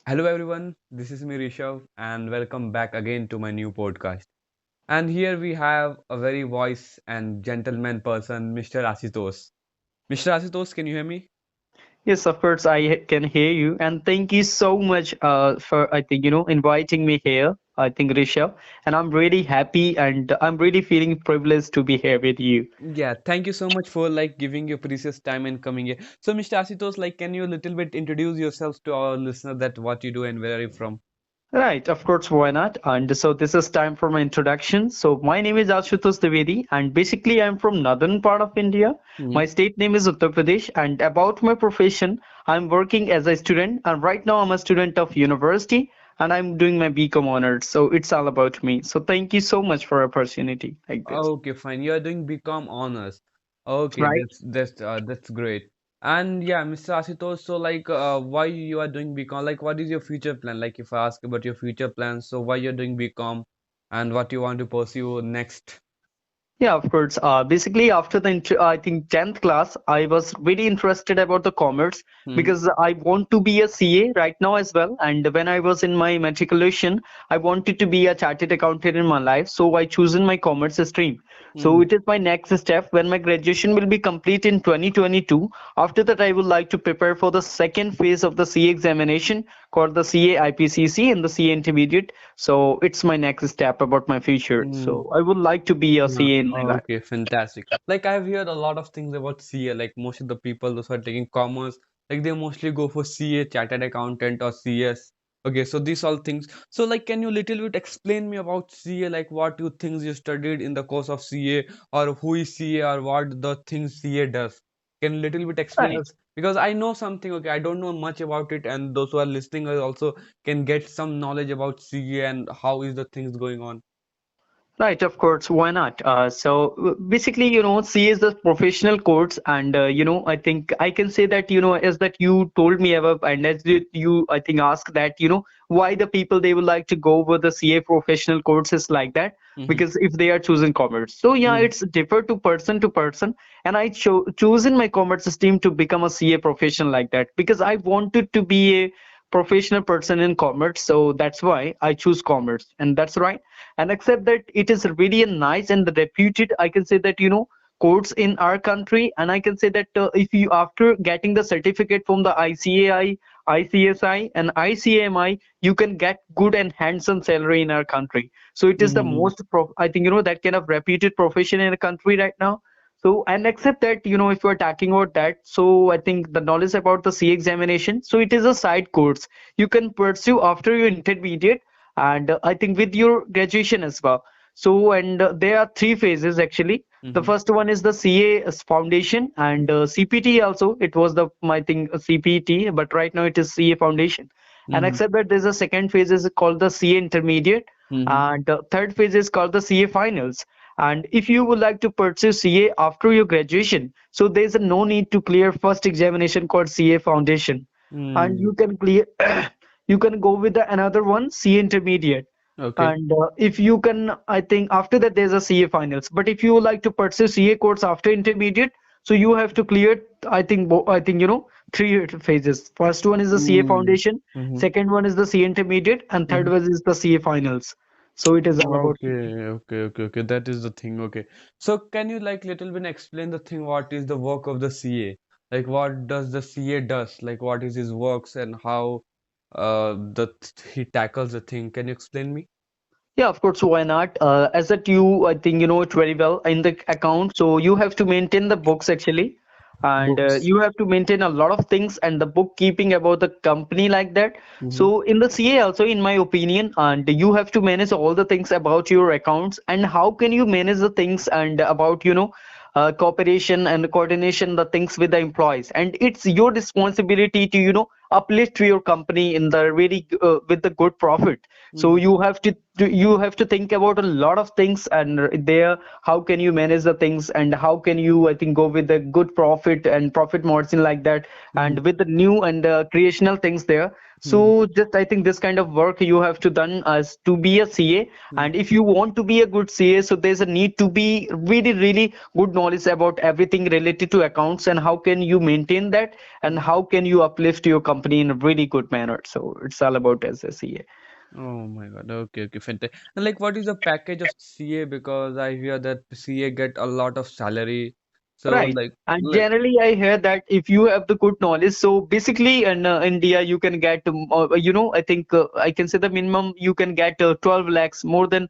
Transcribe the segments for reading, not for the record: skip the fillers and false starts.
Hello everyone, this is me Rishav and welcome back again to my new podcast. And here we have a very wise and gentleman person, Mr. Ashutosh. Mr. Ashutosh, can you hear me? Yes, of course, can hear you. And thank you so much for, inviting me here, Rishabh. And I'm really happy and I'm really feeling privileged to be here with you. Yeah, thank you so much for giving your precious time and coming here. So Mr. Ashutosh, can you a little bit introduce yourself to our listener that what you do and where are you from? Right, of course, why not? And so this is time for my introduction. So my name is Ashutosh Dwivedi, and basically I'm from northern part of India. Hmm. My state name is Uttar Pradesh, and about my profession, I'm working as a student, and right now I'm a student of university, and I'm doing my BCom honors. So it's all about me. So thank you so much for opportunity like this. Okay, fine. You are doing BCom honors. Okay, Right. that's great. And yeah, Mr. Ashutosh, so why you are doing BCom? Like, what is your future plan? Like, if I ask about your future plans, so why you're doing BCom and what you want to pursue next? Yeah, of course. Basically, after I think 10th class, I was really interested about the commerce Hmm. because I want to be a CA right now as well. And when I was in my matriculation, I wanted to be a chartered accountant in my life. So I chosen my commerce stream. So Hmm. it is my next step when my graduation will be complete in 2022. After that, I would like to prepare for the second phase of the CA examination called the CA IPCC and the CA Intermediate. So it's my next step about my future. Hmm. So I would like to be a Yeah. CA in my life. Okay, fantastic. Like I've heard a lot of things about CA. Like most of the people those are taking commerce, like they mostly go for CA, chartered accountant or CS. Okay, so these all things. So can you little bit explain me about CA? Like what you things you studied in the course of CA, or who is CA, or what the things CA does? Can you little bit explain Right. us? Because I know something. Okay, I don't know much about it, and those who are listening also can get some knowledge about CA and how is the things going on. Right, of course, why not? Basically, C is the professional course, and I think I can say that, as that you told me about, and as you I think asked that, why the people they would like to go with the CA professional courses like that, Mm-hmm. because if they are choosing commerce, so yeah, it's differ to person, and I chosen my commerce stream to become a CA professional like that because I wanted to be a professional person in commerce, so that's why I choose commerce, and that's right. And except that it is really a nice and reputed, I can say that, courts in our country. And I can say that if you after getting the certificate from the ICAI, ICSI and ICMI, you can get good and handsome salary in our country. So it is the Mm-hmm. most I think that kind of reputed profession in the country right now. So and except that, if we're talking about that, so I think the knowledge about the C examination, so it is a side course you can pursue after your intermediate, and I think with your graduation as well. So and there are three phases actually. The Mm-hmm. first one is the CA foundation, and CPT also. It was the my thing CPT, but right now it is CA foundation. And Mm-hmm. except that there's a second phase is called the CA intermediate, Mm-hmm. and the third phase is called the CA finals. And if you would like to pursue CA after your graduation, so there's a no need to clear first examination called CA foundation, and Mm. you can clear you can go with the another one, CA intermediate. Okay. And if you can, I think after that there's a CA finals. But if you would like to pursue CA course after intermediate, so you have to clear, I think three phases. First one is the CA Mm. foundation, Mm-hmm. second one is the CA intermediate, and third Mm-hmm. one is the CA finals. So it is all about. Okay. That is the thing. Okay. So can you little bit explain the thing? What is the work of the CA? Like what does the CA does? Like what is his works and how he tackles the thing? Can you explain me? Yeah, of course, why not? As that you, I think you know it very well in the account. So you have to maintain the books actually, and Books. you have to maintain a lot of things and the bookkeeping about the company like that. Mm-hmm. So in the CA also, in my opinion, and you have to manage all the things about your accounts and how can you manage the things and about cooperation and coordination the things with the employees, and it's your responsibility to uplift your company in the really with the good profit. So Mm-hmm. you have to think about a lot of things, and there how can you manage the things and how can you I think go with the good profit and profit margin like that, Mm-hmm. and with the new and creational things there. Mm-hmm. So just I think this kind of work you have to done as to be a CA. And if you want to be a good CA, so there's a need to be really good knowledge about everything related to accounts and how can you maintain that and Mm-hmm. how can you uplift your company company in a really good manner. So it's all about as a CA. Oh my God. Okay, okay, fantastic. And like, what is the package of CA? Because I hear that CA get a lot of salary. So Right. And like, generally, I hear that if you have the good knowledge, so basically in India, you can get, I think I can say the minimum you can get 12 lakhs, more than,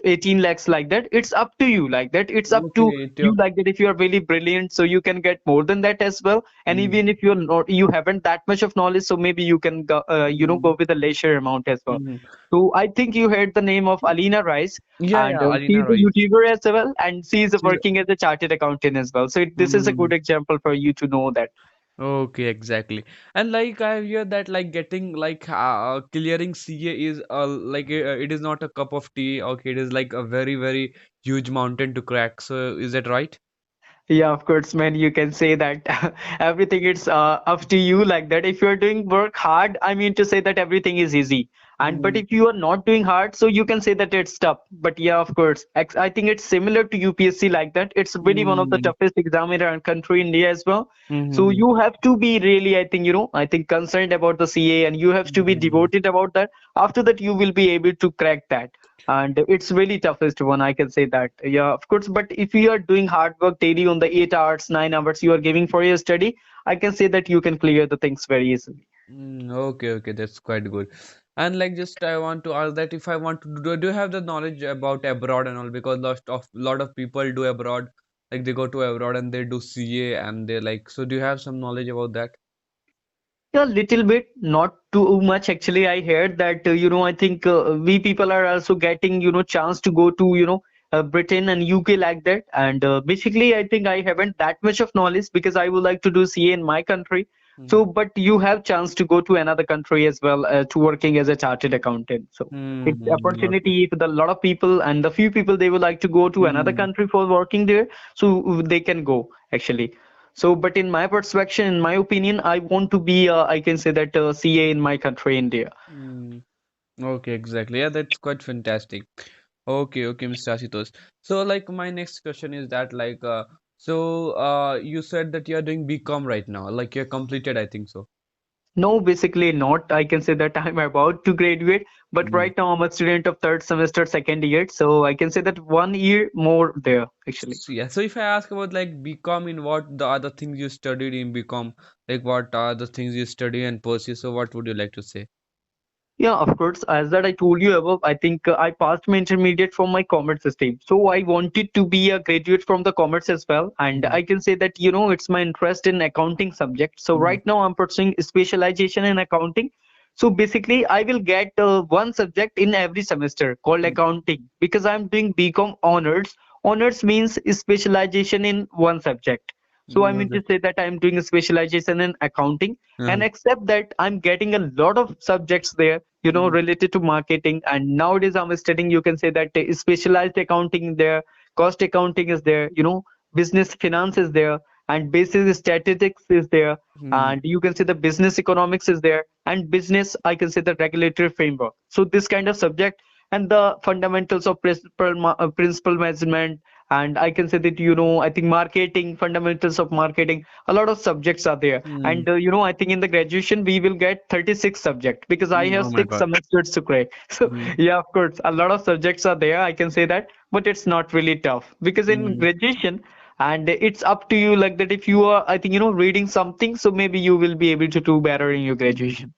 18 lakhs like that. It's up to you like that. It's up to okay, you like that. If you are really brilliant, so you can get more than that as well. And mm, even if you're not, you haven't that much of knowledge, so maybe you can go, mm, go with a leisure amount as well. mm. So I think you heard the name of Alina Rice, Yeah, and yeah, Alina she's a Roy. YouTuber as well, and she's She's, working as a chartered accountant as well. So this is a mm, good example for you to know that. okay, exactly. And like I hear that like getting like clearing CA is it is not a cup of tea. Okay, it is like a very, very huge mountain to crack. So is that right? Yeah, of course, man. You can say that everything it's up to you like that. If you're doing work hard, I mean to say that everything is easy. And but Mm, if you are not doing hard, so you can say that it's tough. But yeah, of course, I think it's similar to UPSC like that. It's really one of the mm, toughest exam in our country, India as well. So mm, you have to be really, I think, I think concerned about the CA, and you have to be mm, devoted about that. After that, you will be able to crack that. And it's really toughest one, I can say that. Yeah, of course, but if you are doing hard work daily on the 8 hours, 9 hours you are giving for your study, I can say that you can clear the things very easily. okay, okay, that's quite good. And like just I want to ask that if I want to do you have the knowledge about abroad and all because lot of people do abroad like they go to abroad and they do CA and they like so do you have some knowledge about that? Yeah, little bit, not too much actually. I heard that I think we people are also getting chance to go to Britain and UK like that. And basically, I think I haven't that much of knowledge because I would like to do CA in my country. Mm-hmm. So, but you have chance to go to another country as well to working as a chartered accountant. So it's Okay. opportunity for the lot of people, and the few people they would like to go to another Mm, country for working there, so they can go actually. So, but in my perspective, in my opinion, I want to be, I can say that CA in my country, India. mm. Okay, exactly. Yeah, that's quite fantastic. Okay, okay, Mr. Ashutosh. So, like, my next question is that, you said that you're doing BCom right now, like you're completed, I think so. No, basically not. I can say that I'm about to graduate, but Mm. right now I'm a student of third semester, second year. So I can say that 1 year more there, actually. So, yeah, so if I ask about like BCom in what the other things you studied in BCom, like what are the things you study and pursue, so what would you like to say? Yeah, of course. As that I told you above, I think I passed my intermediate from my commerce stream. So I wanted to be a graduate from the commerce as well. And Mm-hmm. I can say that, it's my interest in accounting subject. So Mm-hmm. right now I'm pursuing specialization in accounting. So basically, I will get one subject in every semester called accounting because I'm doing BCom honors. Honors means specialization in one subject. So I mean Okay. to say that I'm doing a specialization in accounting, and Uh-huh. except that I'm getting a lot of subjects there Mm-hmm. related to marketing. And nowadays I'm studying, you can say that specialized accounting is there, cost accounting is there, business finance is there, and basic statistics is there, Mm-hmm. and you can say the business economics is there, and business, I can say the regulatory framework. So this kind of subject, and the fundamentals of principal measurement, and I can say that I think marketing, fundamentals of marketing, a lot of subjects are there. Mm-hmm. And I think in the graduation we will get 36 subjects because I have Oh my 6 God. semesters to crack. So Mm-hmm. yeah, of course, a lot of subjects are there, I can say that, but it's not really tough because in graduation, and it's up to you like that. If you are, I think, reading something, so maybe you will be able to do better in your Mm-hmm. graduation.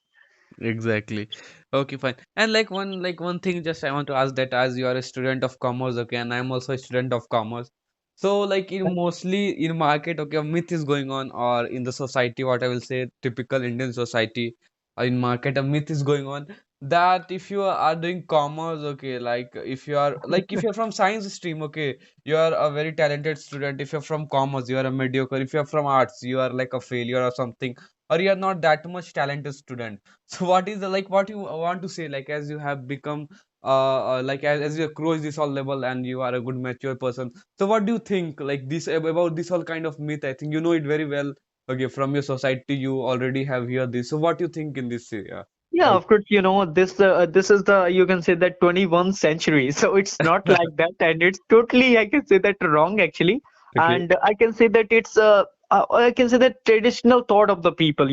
Exactly. Okay, fine. And like one thing just I want to ask that as you are a student of commerce, okay, and I'm also a student of commerce. So like in mostly in market, okay, a myth is going on or in the society, what I will say, typical Indian society, in market, a myth is going on that if you are doing commerce, okay, if you're from science stream, okay, you are a very talented student. If you're from commerce, you are a mediocre. If you're from arts, you are like a failure or something, or you are not that much talented student. So what is the like what you want to say like as you have become as you cross this all level and you are a good mature person. So what do you think like this about this whole kind of myth? I think you know it very well. Okay, from your society you already have heard this. So what do you think in this Yeah, like of course, this is the, you can say that, 21st century. So it's not like that, and it's totally, I can say that, wrong actually. okay. And I can say that it's I can say that traditional thought of the people.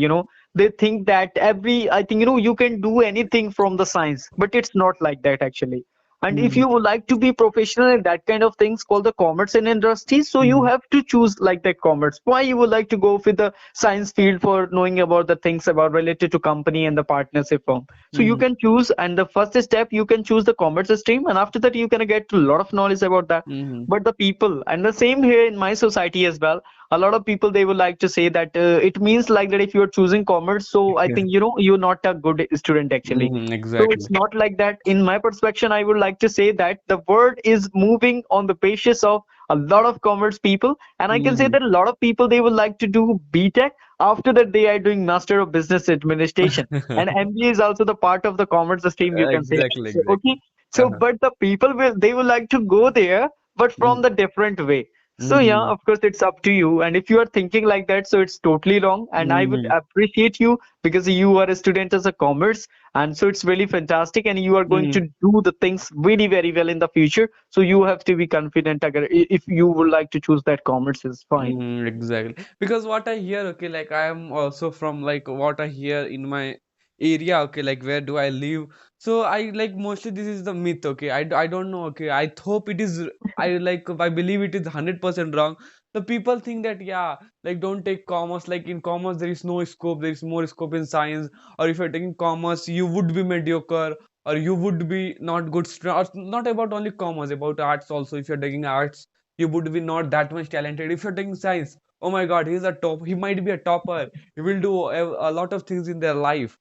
they think that every, I think, you can do anything from the science, but it's not like that actually. And if Mhm. you would like to be professional in that kind of things called the commerce and industry, so you Mhm. have to choose like that commerce. Why you would like to go with the science field for knowing about the things about related to company and the partnership firm? So you Mhm. can choose, and the first step you can choose the commerce stream, and after that you can get a lot of knowledge about that. Mhm. But the people, and the same here in my society as well, a lot of people they would like to say that it means like that if you're choosing commerce, so I think you're not a good student actually. Mhm. So Exactly. it's not like that. In my perspective, I would like to say that the world is moving on the basis of a lot of commerce people, and I can say Mhm. that a lot of people they would like to do BTech. After that, they are doing Master of Business Administration, and MBA is also the part of the commerce stream. You can say Exactly. so, okay. Exactly. So, Uh-huh. but the people will they would like to go there, but from Mhm. the different way. So yeah, Mhm. of course, it's up to you. And if you are thinking like that, so it's totally wrong. And I would Mhm. appreciate you because you are a student as a commerce, and so it's really fantastic. And you are going to Mhm. do the things really very well in the future. So you have to be confident. If you would like to choose that commerce is fine. Exactly. Because what I hear, okay, like I am also from like what I hear in my area, okay, like where do I live? So I like mostly this is the myth, okay. I don't know, okay. I hope it is I believe it is 100% wrong. The people think that yeah, like don't take commerce. Like in commerce there is no scope, there is more scope in science. Or if you're taking commerce, you would be mediocre or you would be not good student. Or not about only commerce, about arts also. If you're taking arts you would be not that much talented. If you're taking science, oh my god, he's a top, he might be a topper, he will do a lot of things in their life.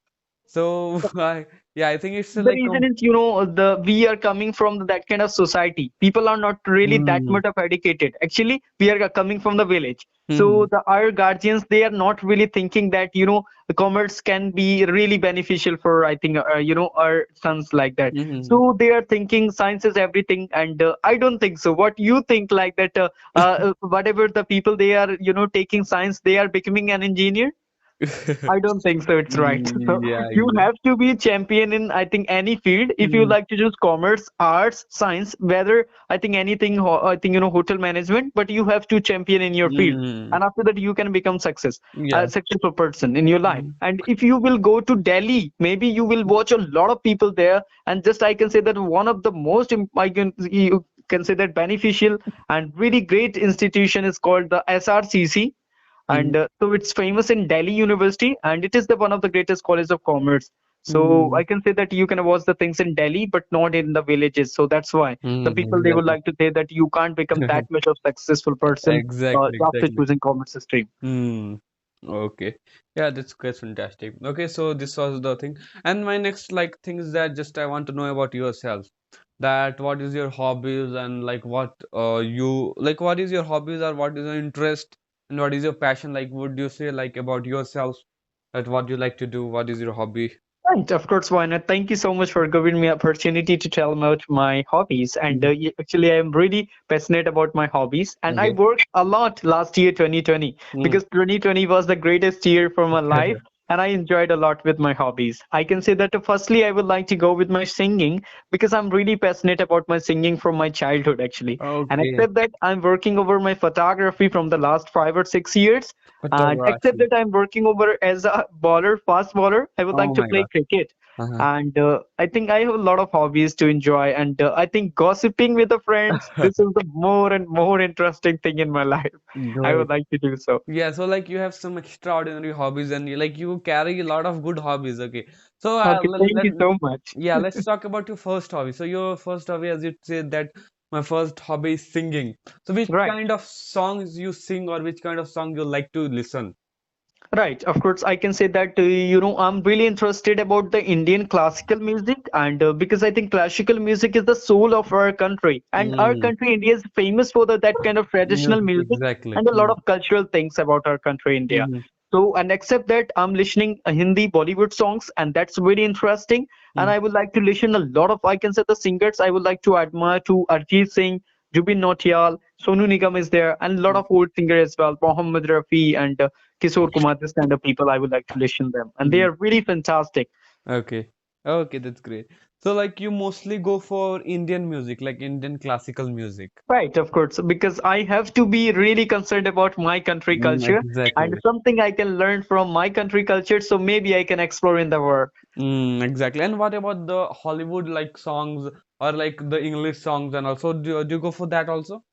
So yeah, I think it's The like reason is, the we are coming from that kind of society. People are not really that mm-hmm. much of educated. Actually, we are coming from the village. Mm-hmm. So the our guardians, they are not really thinking that, the commerce can be really beneficial for, I think, our sons like that. Mm-hmm. So they are thinking science is everything, and I don't think so. What you think like that? Whatever the people they are, taking science, they are becoming an engineer. I don't think so. It's right. Yeah, You exactly. have to be a champion in, I think, any field. If you Mm-hmm. like to choose commerce, arts, science, whether I think anything, I think, hotel management, but you have to champion in your field. Mm-hmm. And after that, you can become Yeah. a successful person in your life. Mm-hmm. And if you will go to Delhi, maybe you will watch a lot of people there. And just I can say that one of the most, I can you can say that beneficial and really great institution is called the SRCC, Mm-hmm. and so it's famous in Delhi University, and it is the one of the greatest colleges of commerce. So Mm-hmm. I can say that you can watch the things in Delhi, but not in the villages. So that's why the Mm-hmm. people they would Exactly. like to say that you can't become that much of successful person Exactly, after exactly. choosing commerce stream. Hmm. Okay. Yeah, that's fantastic. Okay, so this was the thing. And my next like thing is that just I want to know about yourself. That what is your hobbies and like what you like what is your hobbies or what is your interest and what is your passion? Like would you say like about yourself that what you like to do, what is your hobby? Right, of course, why not? Thank you so much for giving me opportunity to tell about my hobbies. And Mm. actually, I am really passionate about my hobbies. And I Okay. worked a lot last year, 2020, Mm. because 2020 was the greatest year for my life. And I enjoyed a lot with my hobbies. I can say that firstly, I would like to go with my singing because I'm really passionate about my singing from my childhood, actually. And Okay. except that, I'm working over my photography from the last 5 or 6 years. And except Photography. that I'm working over as a bowler, fast bowler, I would like Oh to my play God. cricket. Uh-huh. And I think I have a lot of hobbies to enjoy. And I think gossiping with the friends, this is the more and more interesting thing in my life. I would Good. like to do so. Yeah, so like you have some extraordinary hobbies and you carry a lot of good hobbies. Okay, so Okay, thank you so much. yeah, let's talk about your first hobby. So your first hobby, as you said that my first hobby is singing. So which Right. kind of songs you sing or which kind of song you like to listen? Right, of course, I can say that I'm really interested about the Indian classical music, and because I think classical music is the soul of our country, and our Mm, country India is famous for that kind of traditional music, music exactly. and a lot Mm, of cultural things about our country India. mm-hmm, So, and except that, I'm listening Hindi Bollywood songs, and that's really interesting. And mm, I would like to listen a lot of, I can say, the singers I would like to admire to Arjit Singh, Jubin Nautiyal, Sonu Nigam is there, and a lot mm. of old singers as well, Mohammed Rafi and Kishore Kumar, this kind of people I would like to listen them, and they Mm. are really fantastic. Okay. Okay, that's great. So like you mostly go for Indian music, like Indian classical music. Right, of course, because I have to be really concerned about my country culture and Exactly. something I can learn from my country culture, so maybe I can explore in the world. Exactly. And what about the Hollywood like songs or like the English songs and also do you go for that also?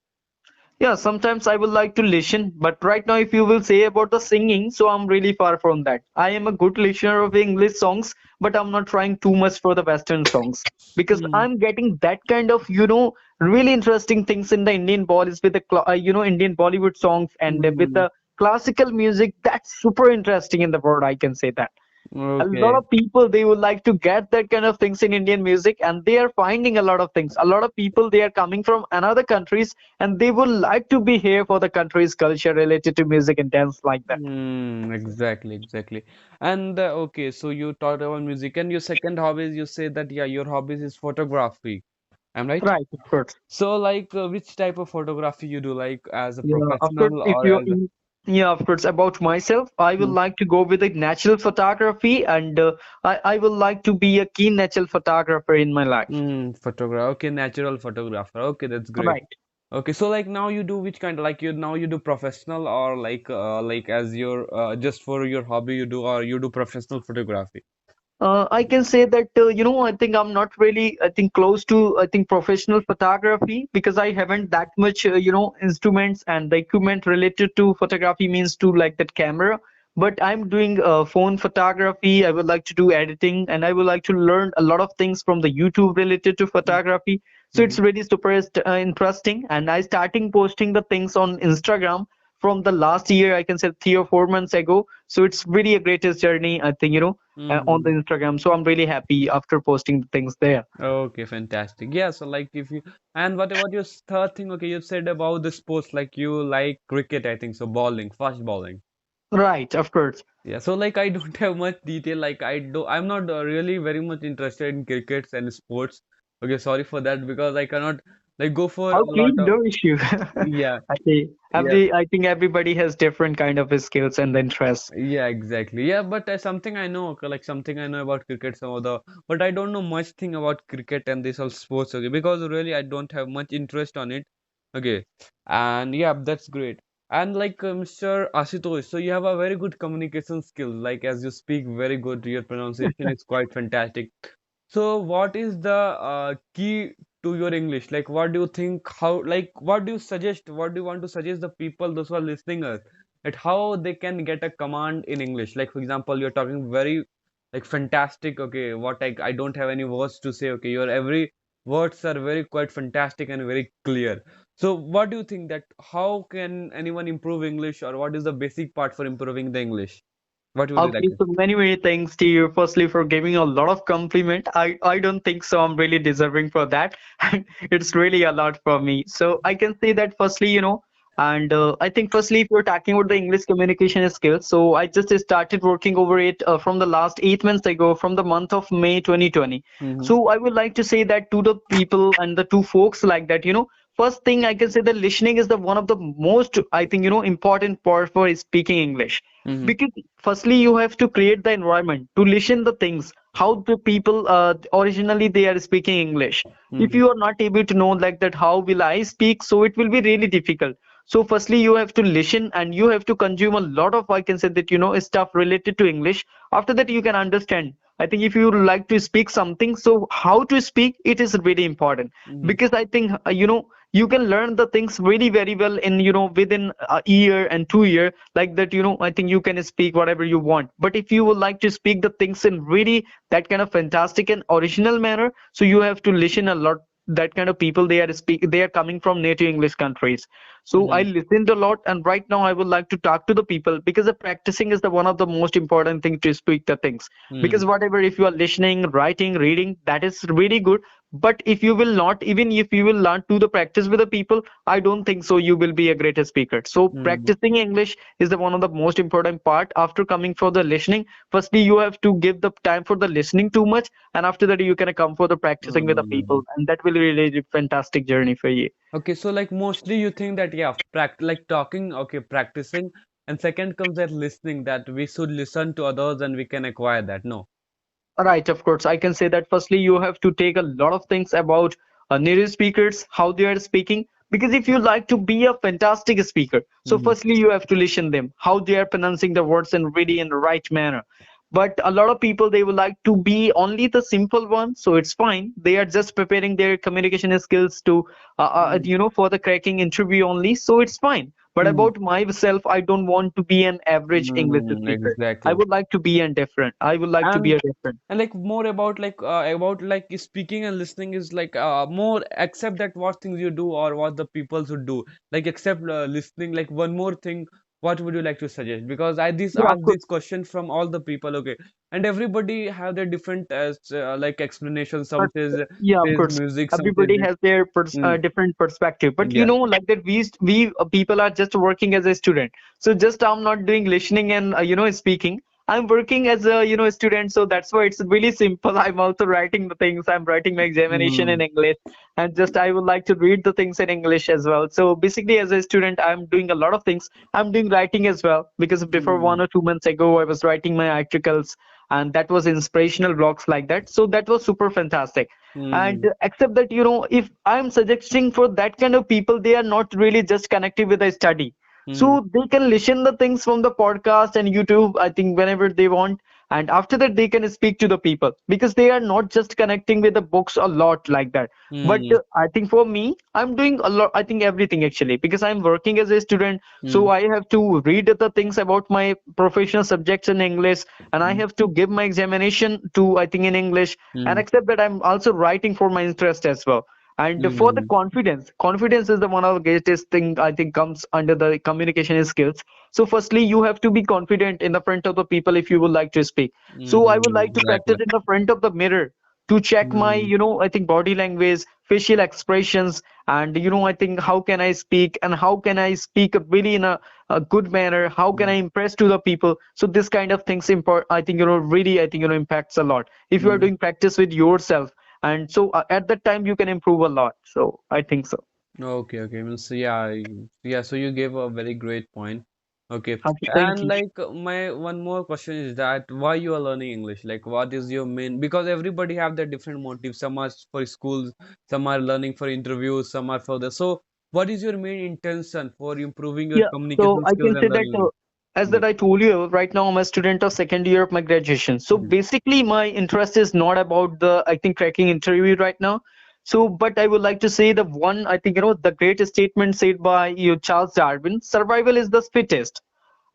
Yeah, sometimes I would like to listen, but right now, if you will say about the singing, so I'm really far from that. I am a good listener of English songs, but I'm not trying too much for the Western songs because Mm, I'm getting that kind of, really interesting things in the Indian Bollywood with the, Indian Bollywood songs and with mm, the classical music. That's super interesting in the world. I can say that a lot okay. of people they would like to get that kind of things in Indian music, and they are finding a lot of things. A lot of people they are coming from another countries, and they would like to be here for the country's culture related to music and dance like that. Exactly, exactly. And okay, so you talked about music and your second hobby is you say that yeah, your hobbies is photography. I'm right? Right, of course. So like which type of photography you do like as a Yeah, of course. professional If or you're as a in, yeah, of course. About myself, I would Hmm. like to go with the natural photography, and I would like to be a keen natural photographer in my life. Photographer. Okay, natural photographer. Okay, that's great. Right. Okay, so like now you do which kind of like you now you do professional or like as your just for your hobby you do or you do professional photography. I can say that I think I'm not really I think close to I think professional photography because I haven't that much instruments and the equipment related to photography means to like that camera. But I'm doing phone photography. I would like to do editing, and I would like to learn a lot of things from the YouTube related to photography. So Mm-hmm. it's really super interesting. And I starting posting the things on Instagram from the last year. I can say 3 or 4 months ago. So it's really a greatest journey. I think on the Mm-hmm. Instagram. So I'm really happy after posting the things there. Okay, fantastic. Yeah, so like if you and what about your third thing? Okay, you said about the sports like you like cricket, I think so, bowling, fast bowling. Right, of course. Yeah, so like I don't have much detail. Like I'm not really very much interested in crickets and sports. Okay, sorry for that because I cannot like go for a Okay, lot of no issue. yeah, Okay, yeah. I think everybody has different kind of skills and interests. Yeah, exactly. Yeah, but something I know, okay, like something I know about cricket, some of the, but I don't know much thing about cricket and this all sports, okay, because really I don't have much interest on it. Okay, and yeah, that's great. And like Mr. Ashutosh, so you have a very good communication skills, like as you speak very good, your pronunciation is quite fantastic. So, what is the key to your English? Like, what do you think? How, like, what do you suggest? What do you want to suggest the people, those who are listening us, that how they can get a command in English? Like, for example, you're talking very, like, fantastic. Okay, what I don't have any words to say. Okay, your every words are very quite fantastic and very clear. So, what do you think that how can anyone improve English, or what is the basic part for improving the English? What would you like Okay, to? so many thanks to you. Firstly, for giving a lot of compliment. I don't think so. I'm really deserving for that. It's really a lot for me. So I can say that firstly, and I think firstly, if you're talking about the English communication skills, so I just started working over it from the last 8 months ago, from the month of May 2020. Mm-hmm. So I would like to say that to the people and the two folks like that, first thing I can say that listening is the one of the most I think important part for speaking English Mm-hmm. because firstly you have to create the environment to listen the things how the people originally they are speaking English. If Mm-hmm. you are not able to know like that how will I speak, so it will be really difficult. So firstly you have to listen and you have to consume a lot of I can say that stuff related to English. After that you can understand. I think if you like to speak something, so how to speak it is really important Mm-hmm. because I think you can learn the things really very well in within a year and 2 year like that. I think you can speak whatever you want, but if you would like to speak the things in really that kind of fantastic and original manner, so you have to listen a lot that kind of people they are coming from native English countries. So I Mm-hmm. listened a lot, and right now I would like to talk to the people because the practicing is the one of the most important thing to speak the things. Because Mm-hmm. whatever if you are listening, writing, reading, that is really good, but if you will not, even if you will not do the practice with the people, I don't think so you will be a greater speaker. So Mm-hmm. practicing English is the one of the most important part after coming for the listening. Firstly you have to give the time for the listening too much, and after that you can come for the practicing with the Mm-hmm. people, and that will be really a fantastic journey for you. Okay, so like mostly you think that yeah, like talking, okay, practicing, and second comes that listening that we should listen to others and we can acquire that. No. Right, of course. I can say that firstly, you have to take a lot of things about native speakers, how they are speaking. Because if you like to be a fantastic speaker, so Mm-hmm. firstly you have to listen them, how they are pronouncing the words and really in the right manner. But a lot of people they would like to be only the simple one, so it's fine. They are just preparing their communication skills to, for the cracking interview only, so it's fine. But Mm-hmm. about myself, I don't want to be an average English Mm, speaker. I exactly. would like to be a different. I would like to be And a different. like more about like speaking and listening is like more accept that what things you do or what the people should do, like except listening, like one more thing, what would you like to suggest? Because I this Yeah, ask of course. this question from all the people, okay, and everybody have their different like explanation. Some But says yeah, of says course, music, some says everybody this. has their Mm, different perspective. But yeah. like that, we people are just working as a student. So just I'm not doing listening and speaking. I'm working as a student. So that's why it's really simple. I'm also writing the things. I'm writing my examination in Mm, English, and just I would like to read the things in English as well. So basically, as a student, I'm doing a lot of things. I'm doing writing as well because before mm, 1 or 2 months ago, I was writing my articles, and that was inspirational blogs like that, so that was super fantastic. And mm, except that if I'm suggesting for that kind of people, they are not really just connected with the study, mm, so they can listen the things from the podcast and YouTube, I think, whenever they want. And after that they can speak to the people because they are not just connecting with the books a lot like that. But mm, I think for me, I'm doing a lot, I think everything actually, because I'm working as a student. So mm, I have to read the things about my professional subjects in English, and I mm, have to give my examination to, I think, in English. And mm, except that I'm also writing for my interest as well. And for the mm, confidence is the one of the greatest thing I think comes under the communication skills. So firstly, you have to be confident in the front of the people if you would like to speak. So I would mm, like to practice exactly. in the front of the mirror to check my, Mm, I think, body language, facial expressions, and I think how can I speak and how can I speak really in a good manner, how can I mm, impress to the people. So this kind of things import, I think, really, I think, impacts a lot if you are mm. doing practice with yourself. And so at that time you can improve a lot, so I think so. Okay, okay. Means yeah, yeah. So you gave a very great point. Okay, Okay, thank and you. like my one more question is that why you are learning English? Like, what is your main? Because everybody have their different motives. Some are for schools, some are learning for interviews, some are for the. So, what is your main intention for improving your Yeah, so communication I skills can say and that learning? as Yeah. that I told you, right now I'm a student of second year of my graduation. So Mhm. basically, my interest is not about the, I think, cracking interview right now. So, but I would like to say the one, I think, the great statement said by Charles Darwin: survival is the fittest.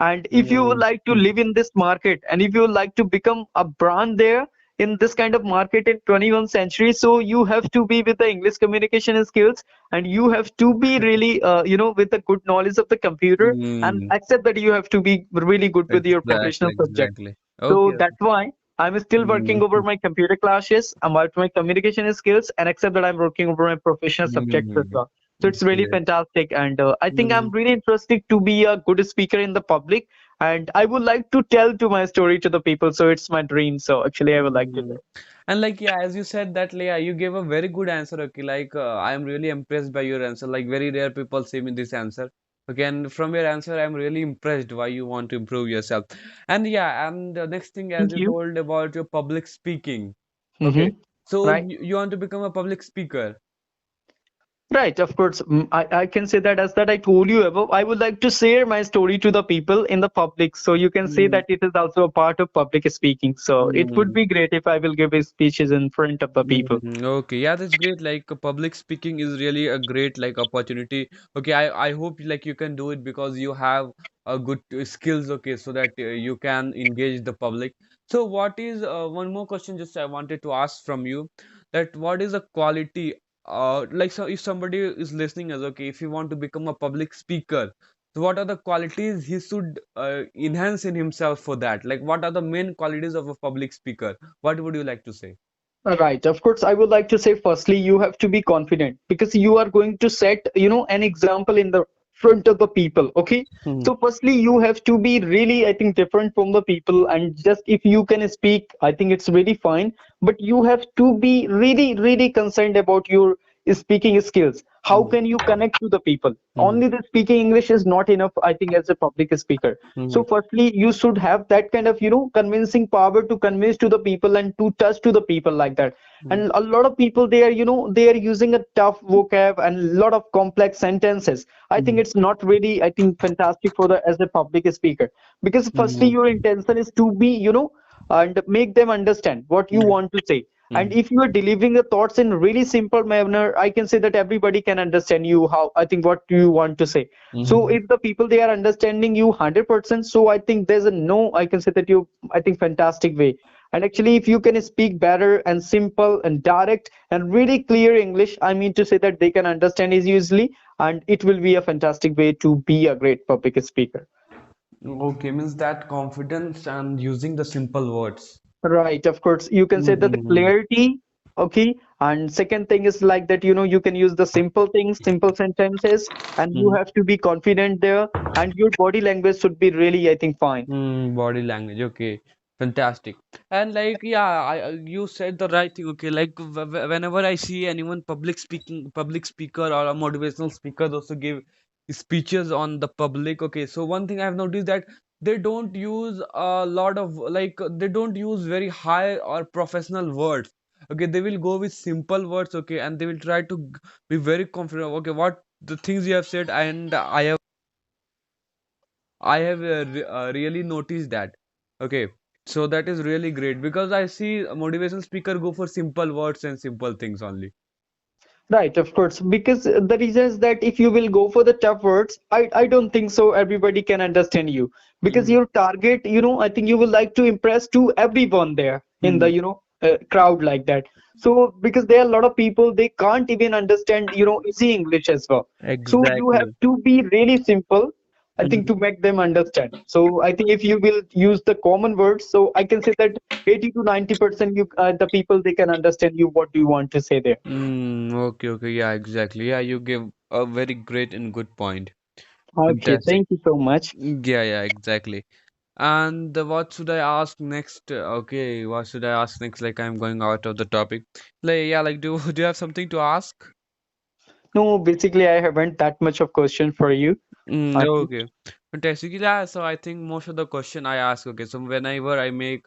And if you would Mm, like to live in this market, and if you would like to become a brand there in this kind of market in 21st century, so you have to be with the English communication skills, and you have to be really with a good knowledge of the computer, and mm, accept that you have to be really good with your exactly, professional subject. exactly. So Okay. that's why I'm still working Mm, over my computer classes, about my communication skills, and except that I'm working over my professional subjects as mm, well. So it's really great. fantastic, and I think I'm Mm. really interested to be a good speaker in the public, and I would like to tell to my story to the people. So it's my dream. So actually, I would like to Mm. tell. And like yeah, as you said that Leah, you gave a very good answer. Okay, like I am really impressed by your answer. Like very rare people say me this answer. Okay, and from your answer, I'm really impressed why you want to improve yourself. And yeah, and the next thing, as Thank you you. told about your public speaking. Okay, Mm-hmm. so Right. you want to become a public speaker. Right, of course. I can say that as that I told you above, I would like to share my story to the people in the public. So you can say Mm, that it is also a part of public speaking. So it would mm. be great if I will give speeches in front of the people. Okay, yeah, that's great. Like public speaking is really a great like opportunity. Okay, I hope like you can do it because you have a good skills. Okay, so that you can engage the public. So what is one more question? Just I wanted to ask from you that what is the quality? Like so if somebody is listening as okay, if you want to become a public speaker, so what are the qualities he should enhance in himself for that? Like what are the main qualities of a public speaker? What would you like to say? Right. Of course, I would like to say firstly, you have to be confident because you are going to set, an example in the front of the people. Okay. So firstly, you have to be really, I think, different from the people. And just if you can speak, I think it's really fine. But you have to be really, really concerned about your speaking skills. How Mm, can you connect to the people? mm, Only the speaking English is not enough, I think, as a public speaker. mm, So firstly, you should have that kind of, convincing power to convince to the people and to touch to the people like that. mm, And a lot of people, they are, they are using a tough vocab and a lot of complex sentences. I think mm, it's not really, I think, fantastic for the as a public speaker. Because firstly, mm, your intention is to be, and make them understand what you mm, want to say. And mm, if you are delivering the thoughts in really simple manner, I can say that everybody can understand you, how, I think, what you want to say. So mm. if the people, they are understanding you 100%, so I think there's a no, I can say that you, I think, fantastic way. And actually, if you can speak better and simple and direct and really clear English, I mean to say that they can understand it easily, and it will be a fantastic way to be a great public speaker. Okay, means that confidence and using the simple words. Right, of course. You can say that the Mm, clarity, okay. And second thing is like that, you can use the simple things, simple sentences, and you mm, have to be confident there. And your body language should be really, I think, fine. body language. Okay, fantastic. And like, yeah, you said the right thing. Okay, like whenever I see anyone public speaker or a motivational speaker also give speeches on the public. Okay, so one thing I've noticed that they don't use a lot of like they don't use very high or professional words. Okay, they will go with simple words. Okay, and they will try to be very confident. Okay, what the things you have said, and I have really noticed that. Okay, so that is really great because I see a motivational speaker go for simple words and simple things only. Right, of course, because the reason is that if you will go for the tough words, I don't think so everybody can understand you. Because Mm, your target, I think you will like to impress to everyone there in the, mm, crowd like that. So because there are a lot of people, they can't even understand, easy English as well. So you have exactly. to be really simple, I think, Mm, to make them understand. So I think if you will use the common words, so I can say that 80 to 90% the people, they can understand you what you want to say there. okay, okay, yeah, exactly. Yeah, you give a very great and good point. Okay, Fantastic. thank you so much. Yeah, yeah, exactly. And what should I ask next? Okay, what should I ask next? Like I'm going out of the topic. Like, yeah, like do you have something to ask? No, basically, I haven't that much of question for you. Okay. Okay. Fantastic. Yeah, so I think most of the question I ask, okay, so whenever I make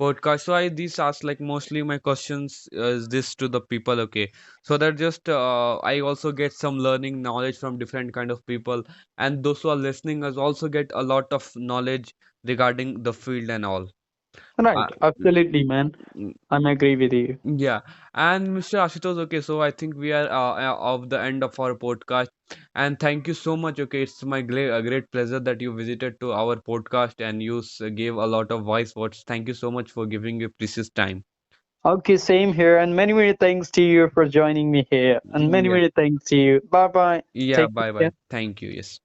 podcast, so I these ask like mostly my questions is this to the people, okay. So that just I also get some learning knowledge from different kind of people, and those who are listening us also get a lot of knowledge regarding the field and all. Right, Uh, absolutely, man. I'm agree with you. Yeah, and Mr. Ashutosh, okay, so I think we are of the end of our podcast, and thank you so much. Okay, it's my great pleasure that you visited to our podcast and you gave a lot of voice words. Thank you so much for giving your precious time. Okay, same here, and many, many thanks to you for joining me here, and many, Yeah, many thanks to you. Bye bye. yeah. Take Bye care. bye. Thank you. Yes.